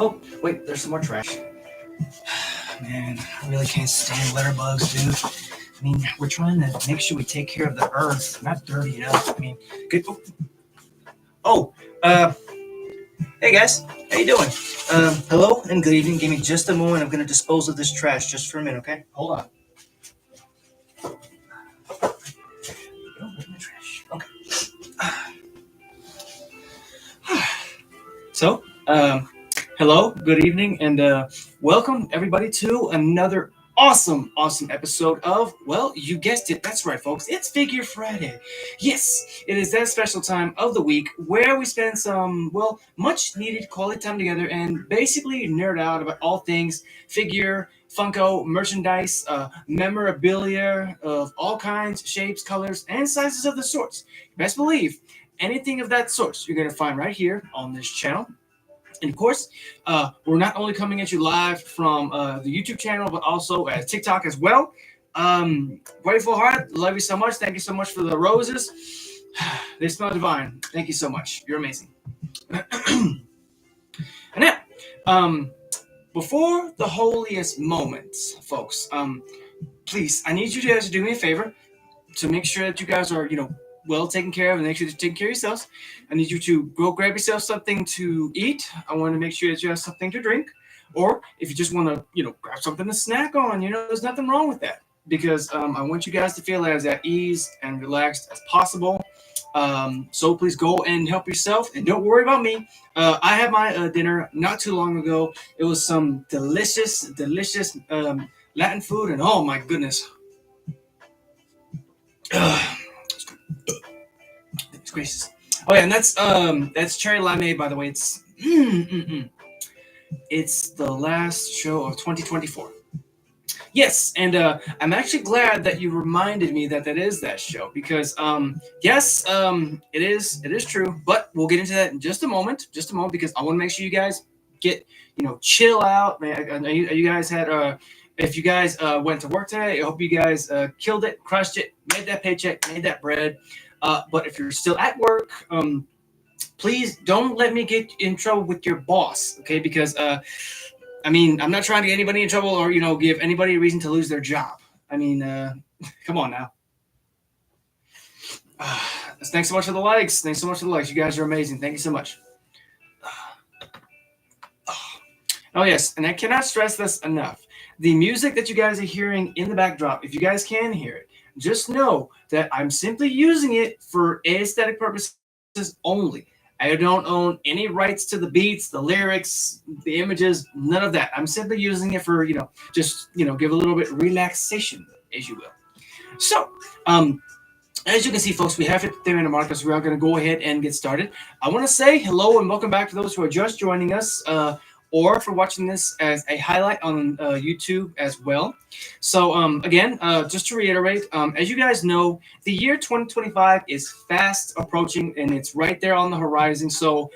Oh, wait, there's some more trash. Man, I really can't stand litter bugs, dude. I mean, we're trying to make sure we take care of the earth, not dirty it up. I mean, good. Oh, hey guys, how you doing? Hello and good evening. Give me just a moment. I'm gonna dispose of this trash just for a minute, okay? Hold on. Trash. Okay. So, hello, good evening, and welcome everybody to another awesome episode of, well, you guessed it, that's right, folks, it's Figure Friday. Yes, it is that special time of the week where we spend some, well, much needed quality time together and basically nerd out about all things figure, Funko, merchandise, memorabilia of all kinds, shapes, colors, and sizes of the sorts. Best believe anything of that sort you're going to find right here on this channel. And of course, we're not only coming at you live from the YouTube channel, but also at TikTok as well. Grateful heart, love you so much. Thank you so much for the roses. They smell divine. Thank you so much. You're amazing. And now, before the holiest moments, folks, please, I need you guys to do me a favor to make sure that you guys are, well taken care of and make sure that you're taking care of yourselves. I need you to go grab yourself something to eat. I want to make sure that you have something to drink. Or if you just want to, grab something to snack on, there's nothing wrong with that. Because I want you guys to feel as at ease and relaxed as possible. So please go and help yourself and don't worry about me. I had my dinner not too long ago. It was some delicious Latin food, and oh my goodness. Goodness gracious. Oh yeah, and that's cherry limeade, by the way. It's the last show of 2024. Yes, and I'm actually glad that you reminded me that is that show because yes, it is true. But we'll get into that in just a moment, because I want to make sure you guys get chill out. Man, I know you guys had if you guys went to work today, I hope you guys killed it, crushed it, made that paycheck, made that bread. But if you're still at work, please don't let me get in trouble with your boss, okay? Because I'm not trying to get anybody in trouble or give anybody a reason to lose their job. Come on now. Thanks so much for the likes. You guys are amazing. Thank you so much. Oh yes, and I cannot stress this enough. The music that you guys are hearing in the backdrop, if you guys can hear it, just know that I'm simply using it for aesthetic purposes only. I don't own any rights to the beats, the lyrics, the images, none of that. I'm simply using it for, just, give a little bit of relaxation, as you will. So, as you can see, folks, we have hit the 3-minute mark, so we are going to go ahead and get started. I want to say hello and welcome back to those who are just joining us, or for watching this as a highlight on YouTube as well. So again, just to reiterate, as you guys know, the year 2025 is fast approaching and it's right there on the horizon. So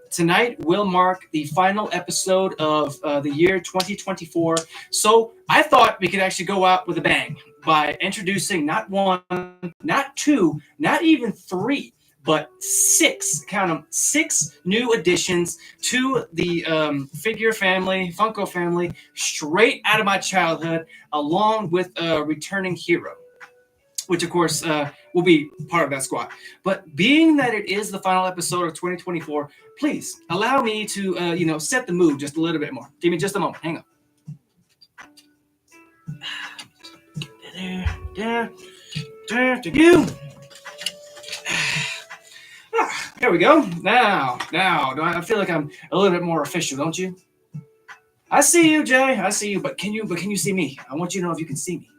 tonight will mark the final episode of the year 2024. So I thought we could actually go out with a bang by introducing not one, not two, not even three, but count them, 6 new additions to the figure family, Funko family, straight out of my childhood, along with a returning hero, which of course will be part of that squad. But being that it is the final episode of 2024, please allow me to, set the mood just a little bit more. Give me just a moment. Hang on. There, you. Here we go. Now, I feel like I'm a little bit more official, don't you? I see you, Jay. I see you, but can you see me? I want you to know if you can see me.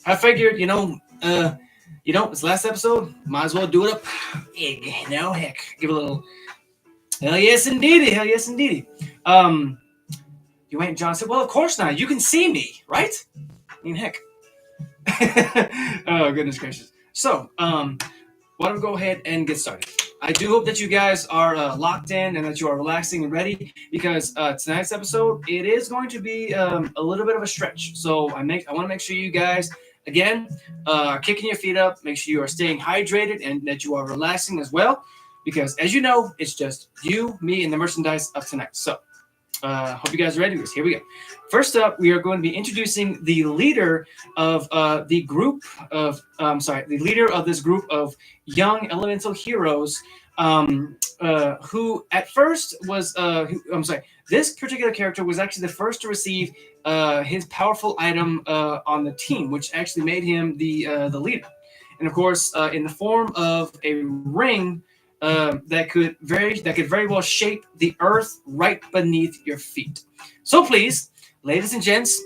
I figured, it's last episode. Might as well do it up. Heck, give a little. Hell yes, indeedy. You ain't John said. Well, of course not. You can see me, right? Heck. Oh goodness gracious. So, why don't we go ahead and get started? I do hope that you guys are locked in and that you are relaxing and ready because tonight's episode, it is going to be a little bit of a stretch. So I want to make sure you guys, again, are kicking your feet up. Make sure you are staying hydrated and that you are relaxing as well. because, as you know, it's just you, me, and the merchandise of tonight. So, hope you guys are ready for this. Here we go. First up, we are going to be introducing the leader of the leader of this group of young elemental heroes. Who at first was, I'm sorry, this particular character was actually the first to receive his powerful item on the team, which actually made him the leader. And of course, in the form of a ring that could very well shape the earth right beneath your feet. So please, ladies and gents,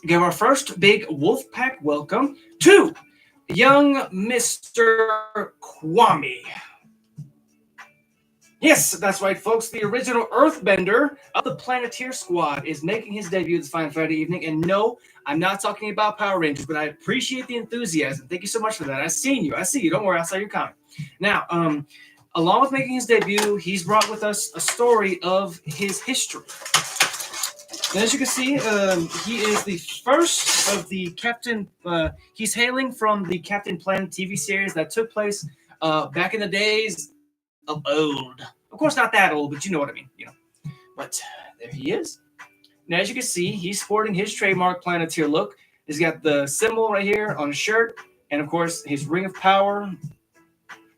give our first big wolf pack welcome to young Mr. Kwame. Yes, that's right, folks. The original Earthbender of the Planeteer Squad is making his debut this fine Friday evening. And no, I'm not talking about Power Rangers, but I appreciate the enthusiasm. Thank you so much for that. I seen you. I see you. Don't worry. I saw your comment. Now, along with making his debut, he's brought with us a story of his history. And as you can see, he is the first of the Captain. He's hailing from the Captain Planet TV series that took place back in the days of old. Of course, not that old, but you know what I mean. But there he is. Now, as you can see, he's sporting his trademark Planeteer look. He's got the symbol right here on his shirt, and of course, his ring of power,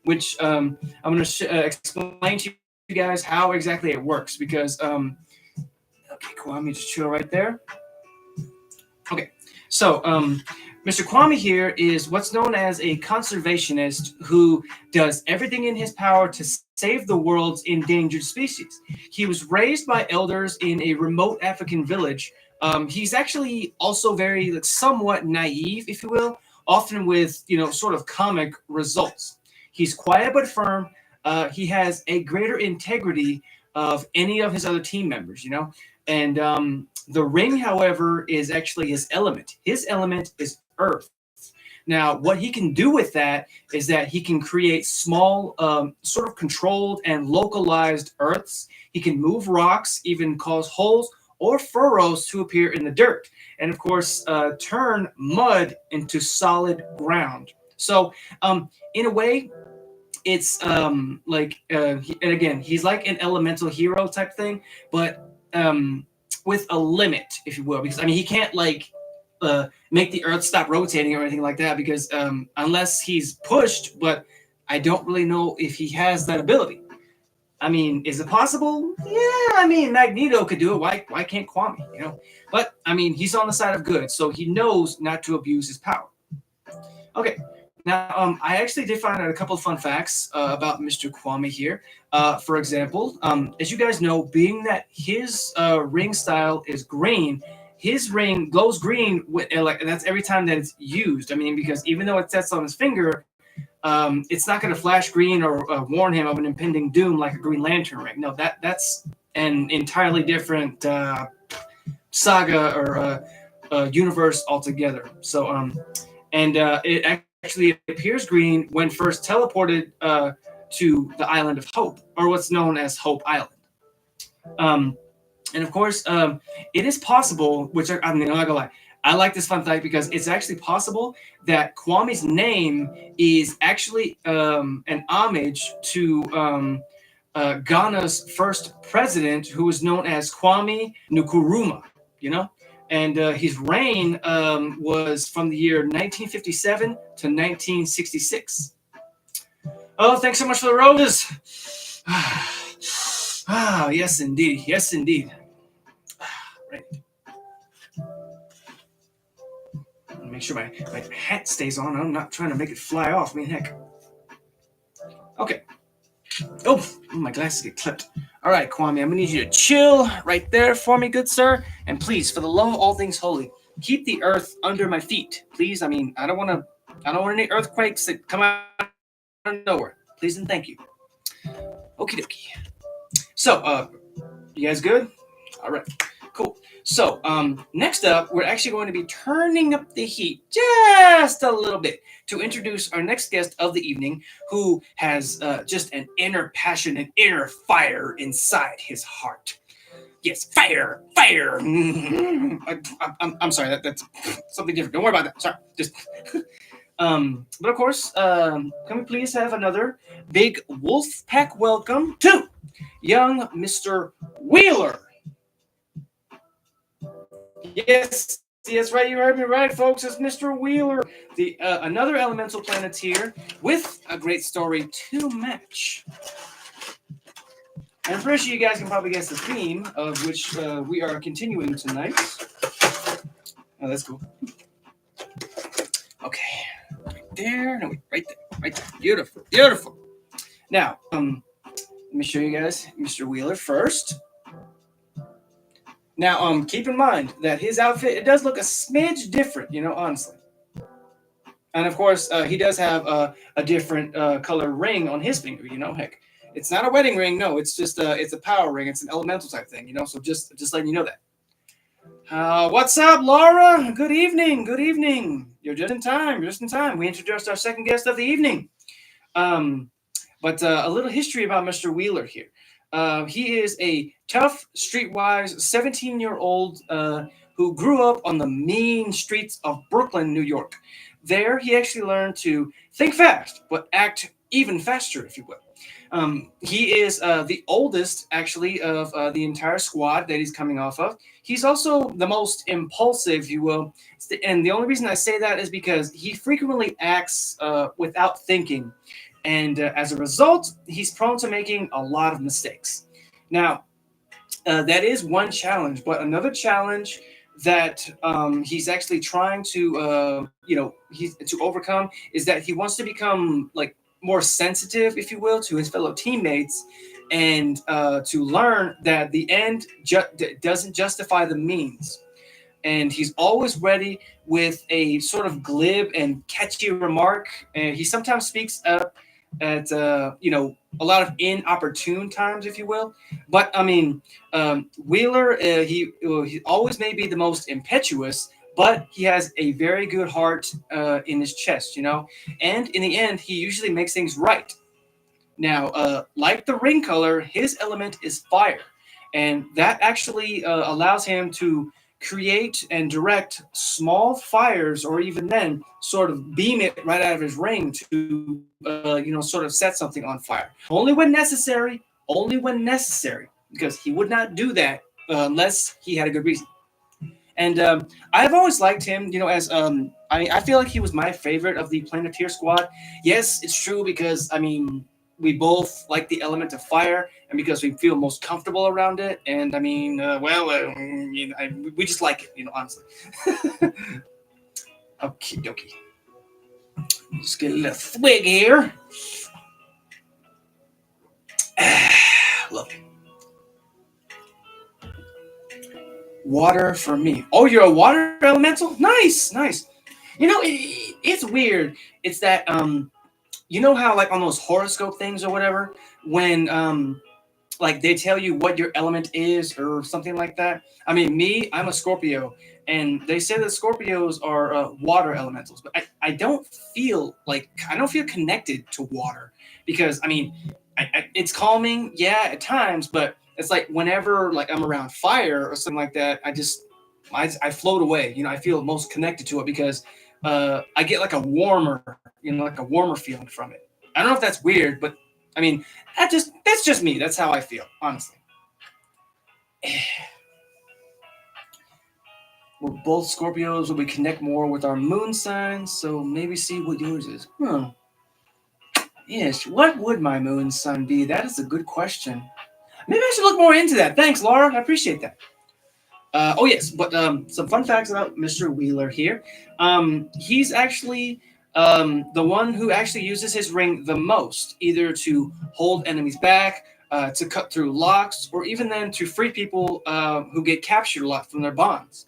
which I'm going to explain to you guys how exactly it works. Because, okay, cool. Let me just chill right there. Okay, so Mr. Kwame here is what's known as a conservationist who does everything in his power to save the world's endangered species. He was raised by elders in a remote African village. He's actually also very somewhat naive, if you will, often with sort of comic results. He's quiet but firm. He has a greater integrity of any of his other team members, and the ring, however, is actually his element. His element is earth. Now, what he can do with that is that he can create small, sort of controlled and localized earths. He can move rocks, even cause holes or furrows to appear in the dirt. And of course, turn mud into solid ground. So, in a way, it's and again, he's like an elemental hero type thing, but with a limit, if you will, because he can't make the earth stop rotating or anything like that, because unless he's pushed, but I don't really know if he has that ability. Is it possible? Yeah, Magneto could do it. Why can't Kwame? But he's on the side of good, so he knows not to abuse his power. Okay. Now, I actually did find out a couple of fun facts about Mr. Kwame here. For example, as you guys know, being that his ring style is green, his ring glows green with that's every time that it's used. Because even though it sets on his finger, it's not going to flash green or warn him of an impending doom like a Green Lantern ring. No, that's an entirely different saga or universe altogether. So, it actually appears green when first teleported to the island of Hope, or what's known as Hope Island. And of course, it is possible, which I'm not gonna lie, I like this fun fact because it's actually possible that Kwame's name is actually an homage to Ghana's first president, who was known as Kwame Nkrumah. And his reign was from the year 1957 to 1966. Oh, thanks so much for the roses. Yes, indeed. Yes, indeed. Right. Make sure my hat stays on. I'm not trying to make it fly off. Heck. Okay. Oh, my glasses get clipped. All right, Kwame, I'm going to need you to chill right there for me, good sir. And please, for the love of all things holy, keep the earth under my feet. Please, I don't want any earthquakes that come out of nowhere. Please and thank you. Okie dokie. So, you guys good? All right, cool. So, next up, we're actually going to be turning up the heat just a little bit to introduce our next guest of the evening, who has just an inner passion, an inner fire inside his heart. Yes, fire. I'm sorry, that's something different. Don't worry about that. Sorry, just But of course, can we please have another big wolf pack welcome to young Mr. Wheeler? Yes, yes, right. You heard me right, folks. It's Mr. Wheeler, the another elemental planeteer with a great story to match. And I'm pretty sure you guys can probably guess the theme of which we are continuing tonight. Oh, that's cool. Okay, right there. No, wait, right there, right there. Beautiful, beautiful. Now, let me show you guys Mr. Wheeler first. Now, keep in mind that his outfit it does look a smidge different, honestly. And of course, he does have a different color ring on his finger. Heck, it's not a wedding ring. No, it's a power ring. It's an elemental type thing. So just letting you know that. What's up, Laura? Good evening. Good evening. You're just in time. You're just in time. We introduced our second guest of the evening. Um, but a little history about Mr. Wheeler here. He is a tough, streetwise 17-year-old who grew up on the mean streets of Brooklyn, New York. There, he actually learned to think fast, but act even faster, if you will. He is the oldest, actually, of the entire squad that he's coming off of. He's also the most impulsive, if you will. And the only reason I say that is because he frequently acts without thinking. And as a result, he's prone to making a lot of mistakes. Now, that is one challenge, but another challenge that he's actually trying to, he's to overcome is that he wants to become like more sensitive, if you will, to his fellow teammates, and to learn that the end doesn't justify the means. And he's always ready with a sort of glib and catchy remark. And he sometimes speaks up at a lot of inopportune times, if you will. But I mean, Wheeler, he always may be the most impetuous, but he has a very good heart in his chest, And in the end, he usually makes things right. Now, like the ring color, his element is fire, and that actually allows him to create and direct small fires, or even then, sort of beam it right out of his ring to, sort of set something on fire. Only when necessary. Only when necessary, because he would not do that unless he had a good reason. And I've always liked him, as I feel like he was my favorite of the Planeteer squad. Yes, it's true because we both like the element of fire, and because we feel most comfortable around it. And we just like it, honestly. Okie dokie. Just get a little swig here. Look. Water for me. Oh, you're a water elemental? Nice, nice. It's weird. It's that how like on those horoscope things or whatever, when like they tell you what your element is or something like that. I'm a Scorpio, and they say that Scorpios are water elementals, but I don't feel connected to water because it's calming, yeah, at times, but it's like whenever like I'm around fire or something like that, I float away. I feel most connected to it because I get like a warmer, like a warmer feeling from it. I don't know if that's weird, but I mean, that's just me. That's how I feel, honestly. We're both Scorpios, but we connect more with our moon signs, so maybe see what yours is. Yes, what would my moon sign be? That is a good question. Maybe I should look more into that. Thanks, Laura. I appreciate that. Oh yes, but some fun facts about Mr. Wheeler here. He's actually the one who actually uses his ring the most, either to hold enemies back, to cut through locks, or even then to free people who get captured a lot from their bonds.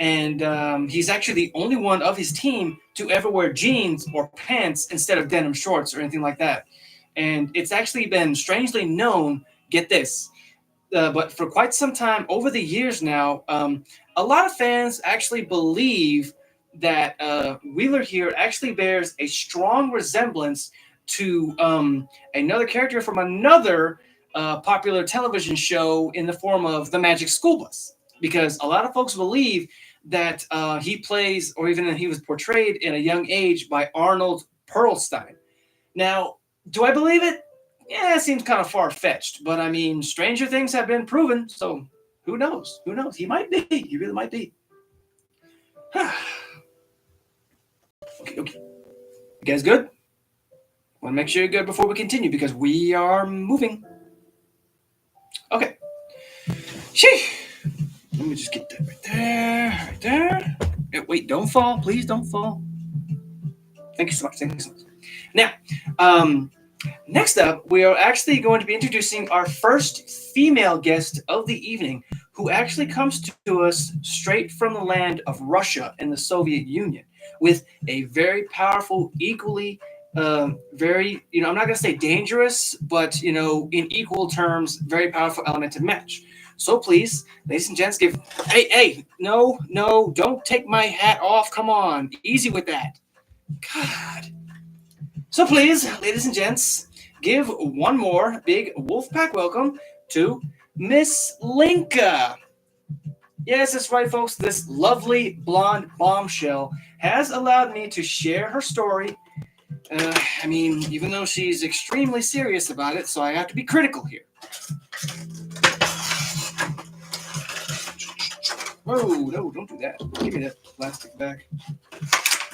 And he's actually the only one of his team to ever wear jeans or pants instead of denim shorts or anything like that. And it's actually been strangely known. Get this, but for quite some time over the years now, a lot of fans actually believe that Wheeler here actually bears a strong resemblance to another character from another popular television show in the form of the Magic School Bus. Because a lot of folks believe that he plays, or even that he was portrayed in a young age by Arnold Perlstein. Now, do I believe it? Yeah, it seems kind of far fetched, but I mean, stranger things have been proven, so who knows? Who knows? He might be. He really might be. Okay, okay. You guys good? Want to make sure you're good before we continue because we are moving. Okay. Sheesh. Let me just get that right there. Right there. Wait, don't fall. Please don't fall. Thank you so much. Thank you so much. Now, um, next up, we are actually going to be introducing our first female guest of the evening, who actually comes to us straight from the land of Russia and the Soviet Union, with a very powerful, equally, very, I'm not going to say dangerous, but, in equal terms, very powerful element to match. So please, ladies and gents, hey, no, no, don't take my hat off. Come on, easy with that. God. So please, ladies and gents, give one more big Wolfpack welcome to Miss Linka. Yes, that's right, folks. This lovely blonde bombshell has allowed me to share her story. I mean, even though she's extremely serious about it, so I have to be critical here. Oh, no, don't do that. Give me that plastic bag.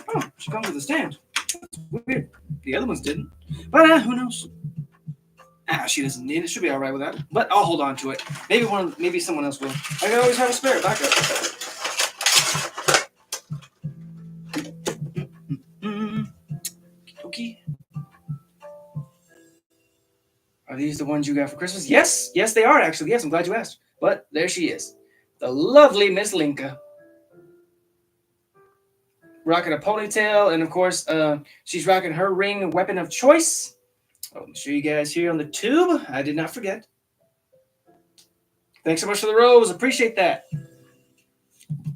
Oh, she comes with a stand. That's weird. The other ones didn't. But who knows? She doesn't need it. She'll be all right with that. But I'll hold on to it. Maybe someone else will. I can always have a spare backup. Okay. Are these the ones you got for Christmas? Yes, they are actually. Yes, I'm glad you asked. But there she is, the lovely Miss Linka, rocking a ponytail, and of course, she's rocking her ring weapon of choice. I'll show you guys here on the tube. I did not forget. Thanks so much for the rose. Appreciate that.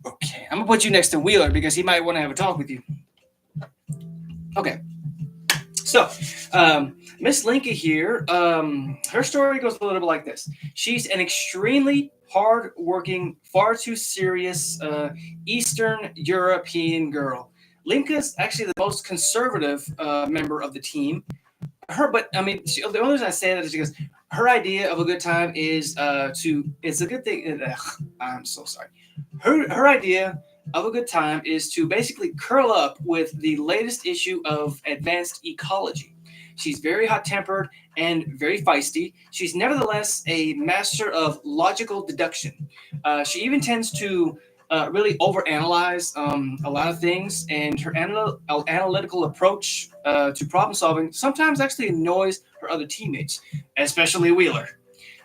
Okay, I'm gonna put you next to Wheeler because he might want to have a talk with you. Okay. So, Miss Linka here, her story goes a little bit like this. She's an extremely hard-working, far too serious Eastern European girl. Linka's actually the most conservative member of the team. But I mean, the only reason I say that is because her idea of a good time is it's a good thing. I'm so sorry. Her idea of a good time is to basically curl up with the latest issue of Advanced Ecology. She's very hot tempered and very feisty. She's nevertheless a master of logical deduction. She even tends to really overanalyze a lot of things, and her analytical approach to problem solving sometimes actually annoys her other teammates, especially Wheeler.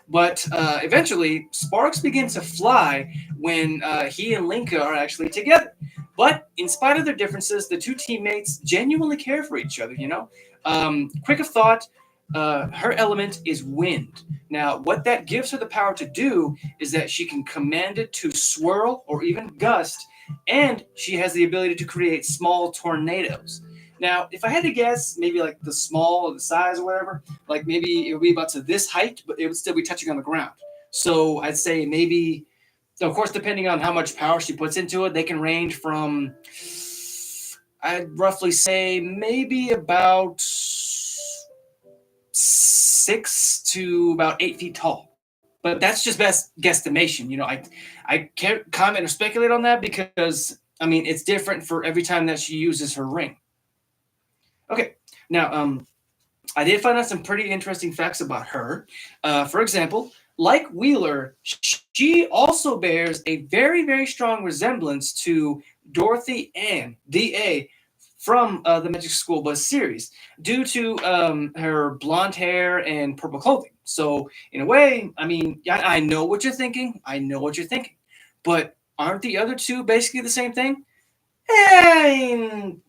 But eventually, sparks begin to fly when he and Linka are actually together. But in spite of their differences, the two teammates genuinely care for each other, quick of thought, her element is wind. Now, what that gives her the power to do is that she can command it to swirl or even gust, and she has the ability to create small tornadoes. Now, if I had to guess, maybe like the small or the size or whatever, like maybe it would be about to this height, but it would still be touching on the ground. So I'd say maybe, of course, depending on how much power she puts into it, they can range from, I'd roughly say maybe about 6 to about 8 feet tall. But that's just best guesstimation. I can't comment or speculate on that because I mean it's different for every time that she uses her ring. Okay, now I did find out some pretty interesting facts about her. For example, like Wheeler, she also bears a very, very strong resemblance to Dorothy Ann, D.A., from the Magic School Bus series due to her blonde hair and purple clothing. So, in a way, I mean, I know what you're thinking. I know what you're thinking. But aren't the other two basically the same thing? I mean,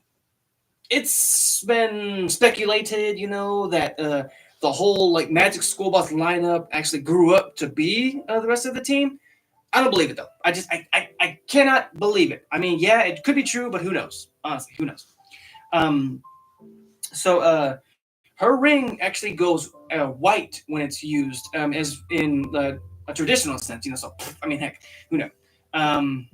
it's been speculated, that the whole like Magic School Bus lineup actually grew up to be the rest of the team. I don't believe it though. I cannot believe it. I mean, yeah, it could be true, but who knows? Honestly, who knows? Um, so her ring actually goes white when it's used, as in a traditional sense. So I mean, heck, who knows? Um,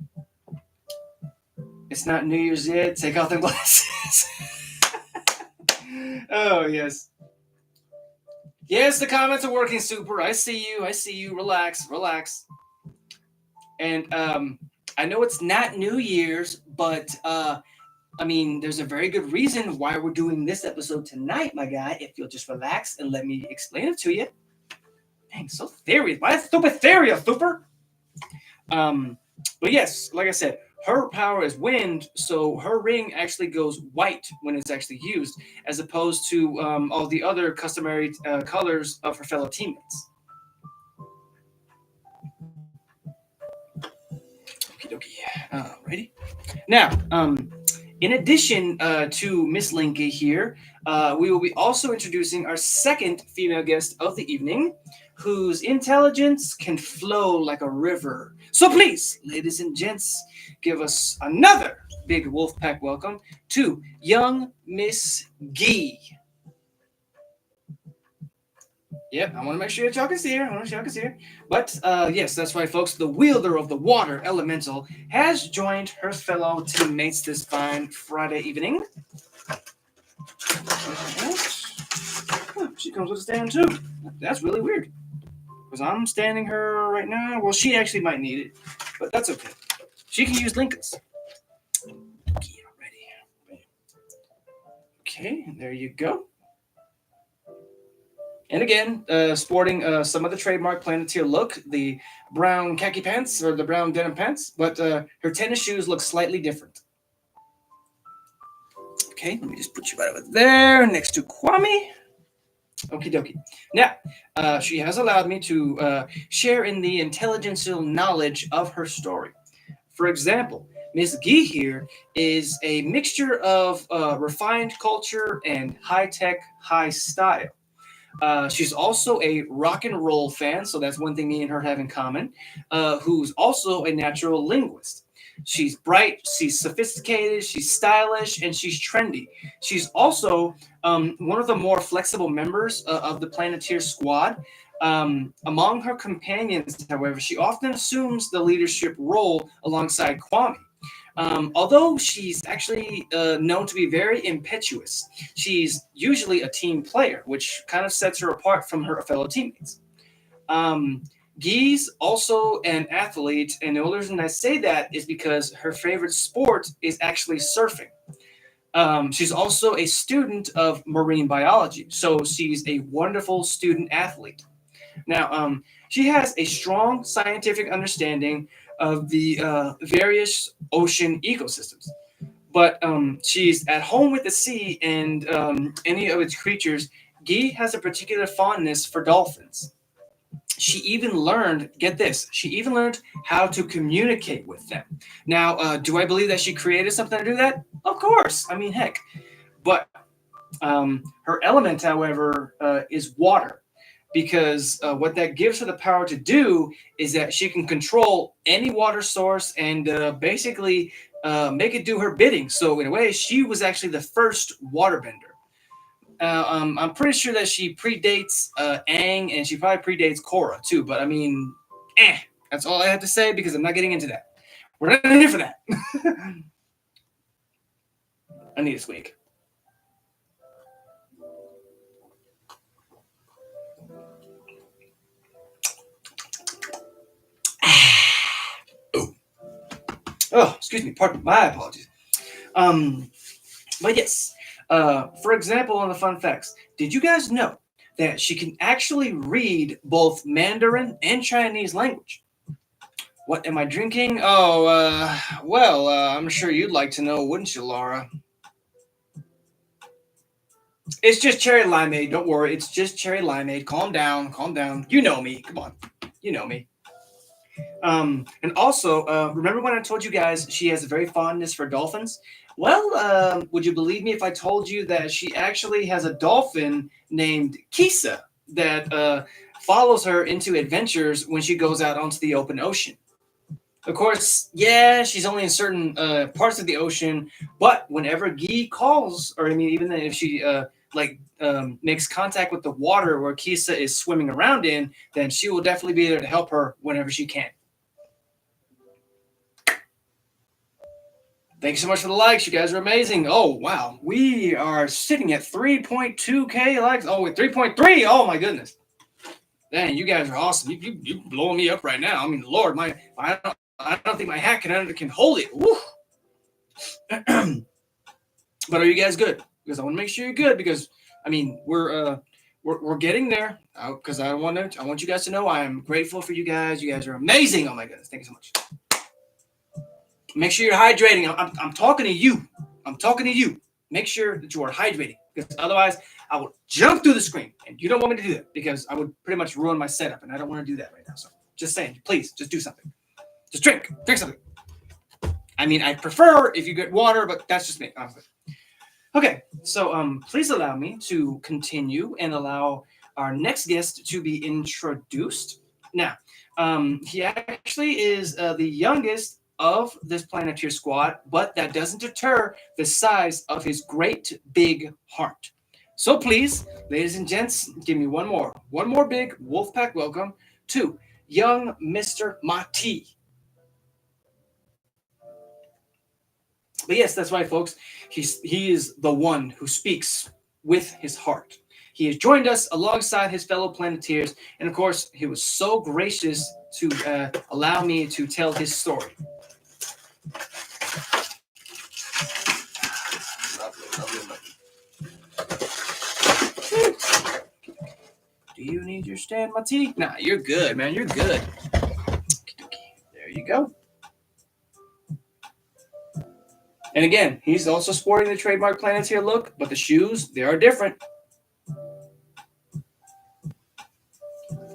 It's not New Year's yet. Take off the glasses. Oh yes. Yes, the comments are working super. I see you. I see you. Relax, relax. And I know it's not New Year's, but I mean, there's a very good reason why we're doing this episode tonight, my guy. If you'll just relax and let me explain it to you. Dang, so serious. Why stupid serious, super? Um, but yes, like I said, her power is wind, so her ring actually goes white when it's actually used, as opposed to all the other customary colors of her fellow teammates. Okie dokie. Ready? Now, in addition to Miss Linky here, we will be also introducing our second female guest of the evening, whose intelligence can flow like a river. So please, ladies and gents, give us another big Wolfpack welcome to young Miss Gee. Yep, I want to make sure that y'all can see her. I want to make sure y'all can see her. But yes, that's right, folks. The wielder of the water elemental has joined her fellow teammates this fine Friday evening. Oh, she comes with a stand too. That's really weird. Because I'm standing her right now. Well, she actually might need it, but that's okay. She can use Lincoln's. Get ready. Okay, there you go. And again, sporting some of the trademark Planeteer look, the brown khaki pants or the brown denim pants, but her tennis shoes look slightly different. Okay, let me just put you right over there next to Kwame. Okie dokie. Now, she has allowed me to share in the intelligential knowledge of her story. For example, Miss Gee here is a mixture of refined culture and high tech, high style. She's also a rock and roll fan, so that's one thing me and her have in common. Who's also a natural linguist. She's bright, she's sophisticated, she's stylish, and she's trendy. She's also one of the more flexible members of the Planeteer squad. Among her companions, however, she often assumes the leadership role alongside Kwame. Although she's actually known to be very impetuous, she's usually a team player, which kind of sets her apart from her fellow teammates. Um, Gee's also an athlete, and the only reason I say that is because her favorite sport is actually surfing. She's also a student of marine biology, so she's a wonderful student athlete. Now, she has a strong scientific understanding of the various ocean ecosystems, but she's at home with the sea and any of its creatures. Guy has a particular fondness for dolphins. She even learned, get this, she even learned how to communicate with them. Now, do I believe that she created something to do that? Of course. I mean, heck. But her element, however, is water because what that gives her the power to do is that she can control any water source and basically make it do her bidding. So in a way, she was actually the first waterbender. I'm pretty sure that she predates Aang and she probably predates Korra too. But I mean, that's all I have to say because I'm not getting into that. We're not here for that. I need a squeak. Oh, excuse me. Pardon my apologies. Um, but yes, for example, on the fun facts, did you guys know that she can actually read both Mandarin and Chinese language? What am I drinking? Oh, well, I'm sure you'd like to know, wouldn't you, Laura? It's just cherry limeade. Don't worry. It's just cherry limeade. Calm down. Calm down. You know me. Come on. You know me. And also, remember when I told you guys she has a very fondness for dolphins? Well, would you believe me if I told you that she actually has a dolphin named Kisa that follows her into adventures when she goes out onto the open ocean? Of course, yeah, she's only in certain parts of the ocean, but whenever Guy calls, or I mean, even if she makes contact with the water where Kisa is swimming around in, then she will definitely be there to help her whenever she can. Thank you so much for the likes. You guys are amazing. Oh, wow. We are sitting at 3.2K likes. Oh, wait, 3.3. Oh, my goodness. Dang, you guys are awesome. You blowing me up right now. I mean, Lord, I don't think my hat can hold it. Woo. But are you guys good? Because I want to make sure you're good. Because I mean, we're getting there. Because I want you guys to know I am grateful for you guys. You guys are amazing. Oh my goodness, thank you so much. Make sure you're hydrating. I'm talking to you. I'm talking to you. Make sure that you are hydrating. Because otherwise, I will jump through the screen, and you don't want me to do that because I would pretty much ruin my setup, and I don't want to do that right now. So just saying, please, just do something. Just drink something. I mean, I prefer if you get water, but that's just me, honestly. Okay, so please allow me to continue and allow our next guest to be introduced. Now, he actually is the youngest of this Planeteer squad, but that doesn't deter the size of his great big heart. So please, ladies and gents, give me one more big Wolfpack welcome to young Mr. Mati. But yes, that's right, folks. He is the one who speaks with his heart. He has joined us alongside his fellow Planeteers, and of course, he was so gracious to allow me to tell his story. Do you need your stand, Mati? Nah, you're good, man. You're good. There you go. And again, he's also sporting the trademark Planeteer look, but the shoes, they are different.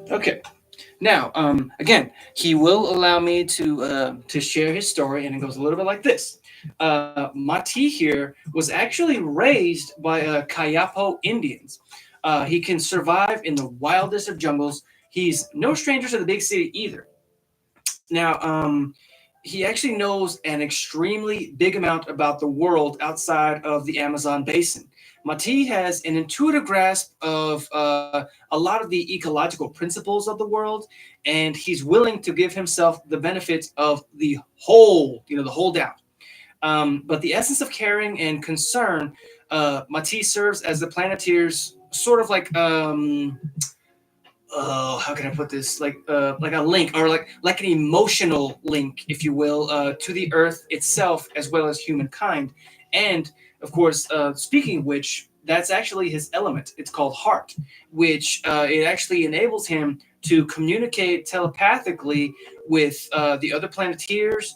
Okay. Now, again, he will allow me to share his story, and it goes a little bit like this. Mati here was actually raised by Kayapo Indians. He can survive in the wildest of jungles. He's no stranger to the big city either. Now, he actually knows an extremely big amount about the world outside of the Amazon basin. Mati has an intuitive grasp of a lot of the ecological principles of the world, and he's willing to give himself the benefit of the whole, the whole down. But the essence of caring and concern, Mati serves as the Planeteer's sort of like oh, how can I put this? Like a link, or like an emotional link, if you will, to the earth itself as well as humankind. And of course, speaking of which, that's actually his element. It's called heart, which it actually enables him to communicate telepathically with the other Planeteers,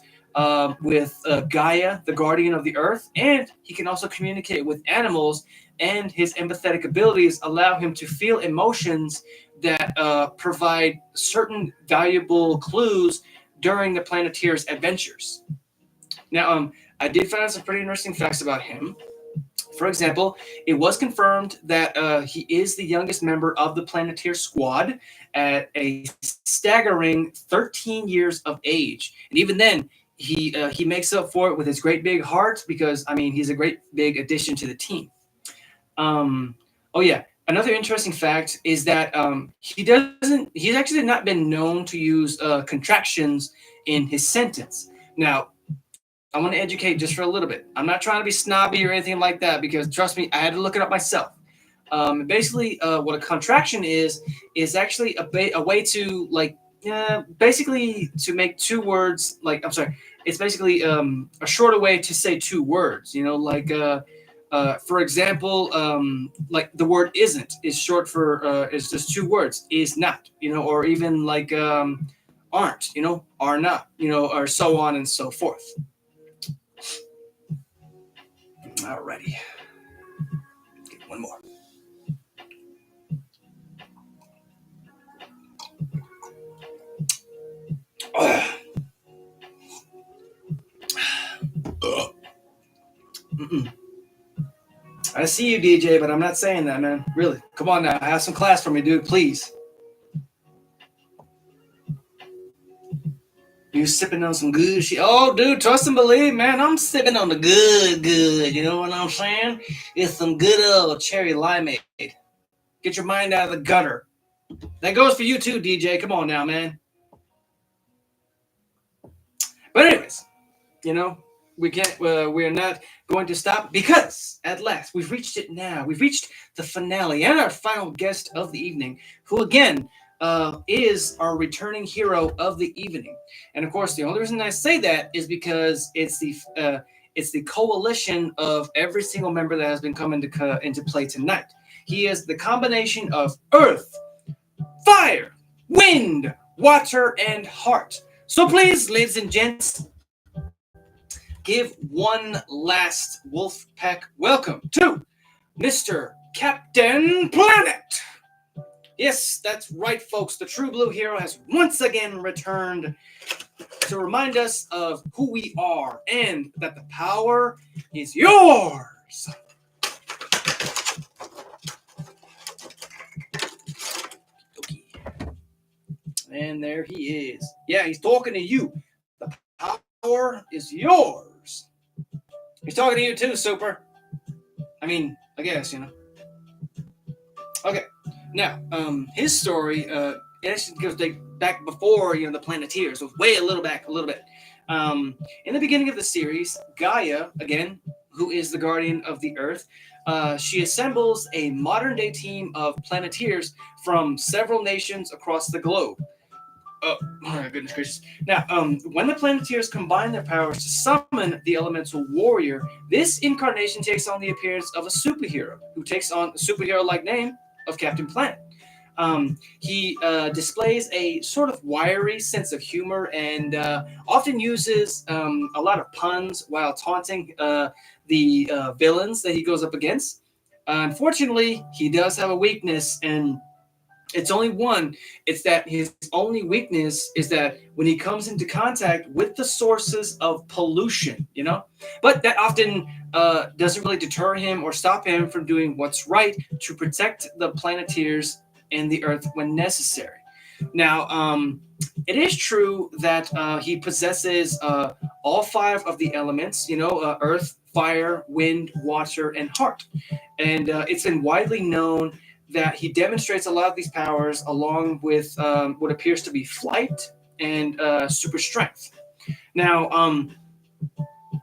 with Gaia, the guardian of the earth, and he can also communicate with animals. And his empathetic abilities allow him to feel emotions that provide certain valuable clues during the Planeteer's adventures. Now, I did find out some pretty interesting facts about him. For example, it was confirmed that he is the youngest member of the Planeteer squad at a staggering 13 years of age. And even then, he makes up for it with his great big heart because, I mean, he's a great big addition to the team. Oh yeah, another interesting fact is that he's actually not been known to use contractions in his sentence. Now, I want to educate just for a little bit. I'm not trying to be snobby or anything like that because trust me, I had to look it up myself. Basically, what a contraction is actually a way to basically to make two words. Like, I'm sorry, it's basically a shorter way to say two words. For example, like the word "isn't" is short for is just two words: is not, or even like aren't, are not, or so on and so forth. Alrighty, get one more. Mm-mm. I see you, DJ, but I'm not saying that, man. Really, come on now, have some class for me, dude, please. You sipping on some good shit? Oh, dude, trust and believe, man. I'm sipping on the good. You know what I'm saying? It's some good old cherry limeade. Get your mind out of the gutter. That goes for you too, DJ. Come on now, man. But anyways, you know, we can't. We're not going to stop because at last we've reached it. Now we've reached the finale and our final guest of the evening, who again is our returning hero of the evening. And of course, the only reason I say that is because it's the coalition of every single member that has been coming into play tonight. He is the combination of Earth, fire, wind, water, and heart. So please, ladies and gents, give one last Wolfpack welcome to Mr. Captain Planet. Yes, that's right, folks. The True Blue Hero has once again returned to remind us of who we are and that the power is yours. Okay. And there he is. Yeah, he's talking to you. The power is yours. He's talking to you too, Super. I mean, I guess, you know. Okay. Now, his story, it actually goes back before, the Planeteers, so way a little bit. In the beginning of the series, Gaia, again, who is the guardian of the Earth, she assembles a modern-day team of Planeteers from several nations across the globe. Oh my goodness gracious. Now, when the Planeteers combine their powers to summon the Elemental Warrior, this incarnation takes on the appearance of a superhero, who takes on a superhero-like name of Captain Planet. He displays a sort of wiry sense of humor and often uses a lot of puns while taunting the villains that he goes up against. Unfortunately, he does have a weakness, and it's only one. It's that his only weakness is that when he comes into contact with the sources of pollution. But that often doesn't really deter him or stop him from doing what's right to protect the Planeteers and the Earth when necessary. Now, it is true that he possesses all five of the elements, earth, fire, wind, water, and heart. And it's been widely known that he demonstrates a lot of these powers along with what appears to be flight and super strength. Now,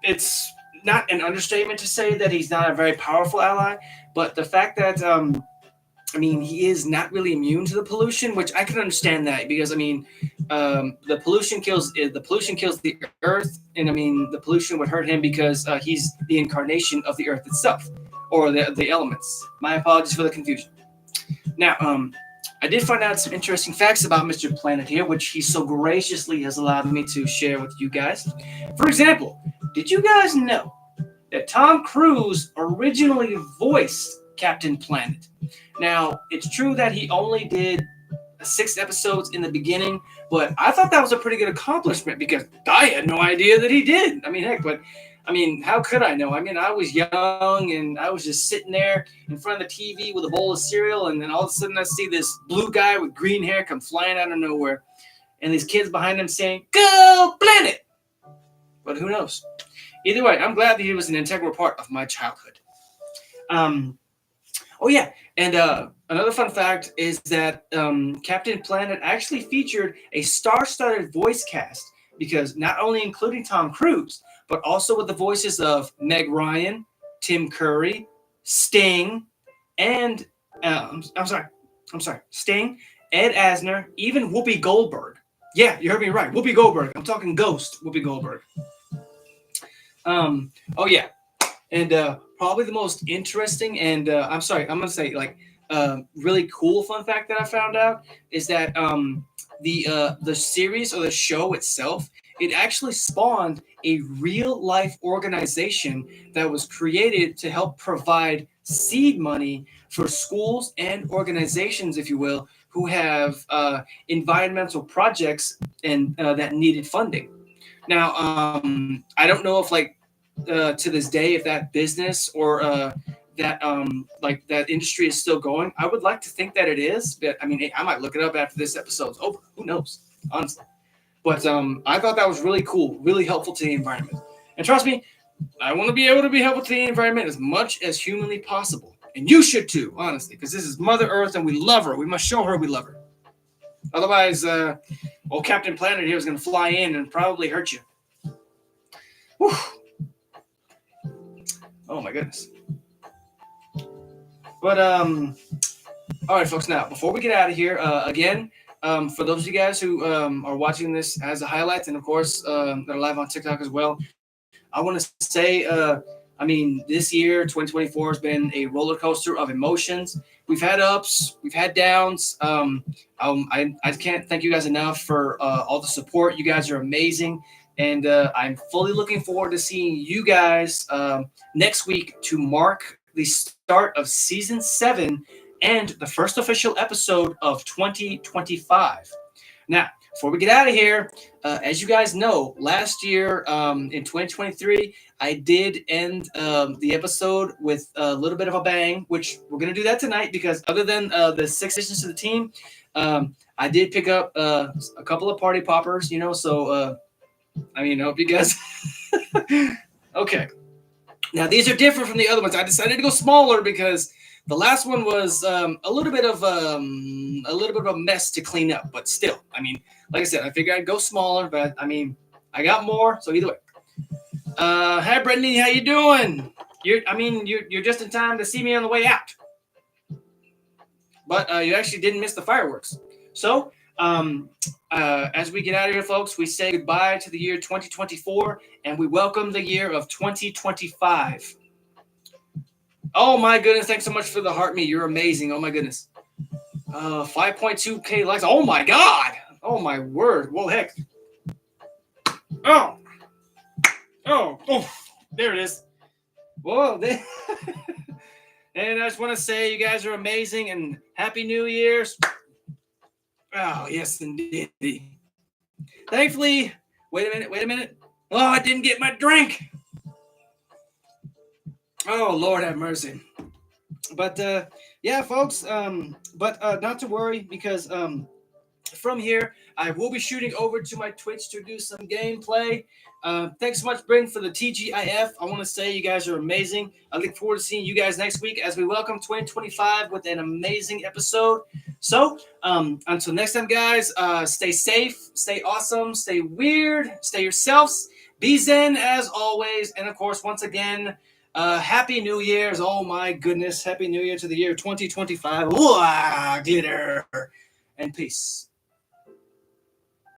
it's not an understatement to say that he's not a very powerful ally, but the fact that he is not really immune to the pollution, which I can understand that because the pollution kills the Earth, and the pollution would hurt him because he's the incarnation of the Earth itself, or the elements. My apologies for the confusion. Now, I did find out some interesting facts about Mr. Planet here, which he so graciously has allowed me to share with you guys. For example, did you guys know that Tom Cruise originally voiced Captain Planet? Now, it's true that he only did 6 episodes in the beginning, but I thought that was a pretty good accomplishment because I had no idea that he did. How could I know? I was young and I was just sitting there in front of the TV with a bowl of cereal, and then all of a sudden I see this blue guy with green hair come flying out of nowhere, and these kids behind him saying, "Go Planet!" But who knows? Either way, I'm glad that he was an integral part of my childhood. Oh yeah, and another fun fact is that Captain Planet actually featured a star-studded voice cast because not only including Tom Cruise, but also with the voices of Meg Ryan, Tim Curry, Sting, and Sting, Ed Asner, even Whoopi Goldberg. Yeah, you heard me right, Whoopi Goldberg. I'm talking Ghost Whoopi Goldberg. Oh yeah, and probably the most interesting and I'm gonna say really cool fun fact that I found out is that the series or the show itself, it actually spawned a real life organization that was created to help provide seed money for schools and organizations, if you will, who have environmental projects and that needed funding. Now, I don't know if to this day if that business or that industry is still going. I would like to think that it is, but I might look it up after this episode's over. Who knows, honestly. But I thought that was really cool, really helpful to the environment. And trust me, I want to be able to be helpful to the environment as much as humanly possible. And you should too, honestly, because this is Mother Earth and we love her. We must show her we love her. Otherwise, Captain Planet here is going to fly in and probably hurt you. Whew. Oh my goodness. But all right, folks. Now, before we get out of here, again, for those of you guys who are watching this as a highlight, and of course that are live on TikTok as well, I want to say, I mean, this year, 2024, has been a roller coaster of emotions. We've had ups, we've had downs. I can't thank you guys enough for all the support. You guys are amazing. And I'm fully looking forward to seeing you guys next week to mark the start of season 7 and the first official episode of 2025. Now, before we get out of here, as you guys know, last year in 2023, I did end the episode with a little bit of a bang, which we're going to do that tonight because other than the 6 additions to the team, I did pick up a couple of party poppers, you know, so I mean, I hope you guys. Okay. Now, these are different from the other ones. I decided to go smaller because the last one was a little bit of a mess to clean up, but still, I mean, like I said, I figured I'd go smaller, but I mean, I got more, so either way. Hi, Brittany, how you doing? You're just in time to see me on the way out, but you actually didn't miss the fireworks. So, as we get out of here, folks, we say goodbye to the year 2024, and we welcome the year of 2025. Oh my goodness! Thanks so much for the heart me. You're amazing. Oh my goodness. 5.2K likes. Oh my god. Oh my word. Well, heck. Oh. Oh. There it is. Whoa. And I just want to say you guys are amazing and Happy New Year's. Oh, yes, indeed. Thankfully, wait a minute. Oh, I didn't get my drink. Oh, Lord have mercy. But yeah, folks. But not to worry because from here, I will be shooting over to my Twitch to do some gameplay. Thanks so much, Bryn, for the TGIF. I want to say you guys are amazing. I look forward to seeing you guys next week as we welcome 2025 with an amazing episode. So until next time, guys, stay safe, stay awesome, stay weird, stay yourselves, be zen as always. And of course, once again, Happy New Year's. Oh my goodness. Happy New Year to the year 2025. Ooh, glitter. And peace.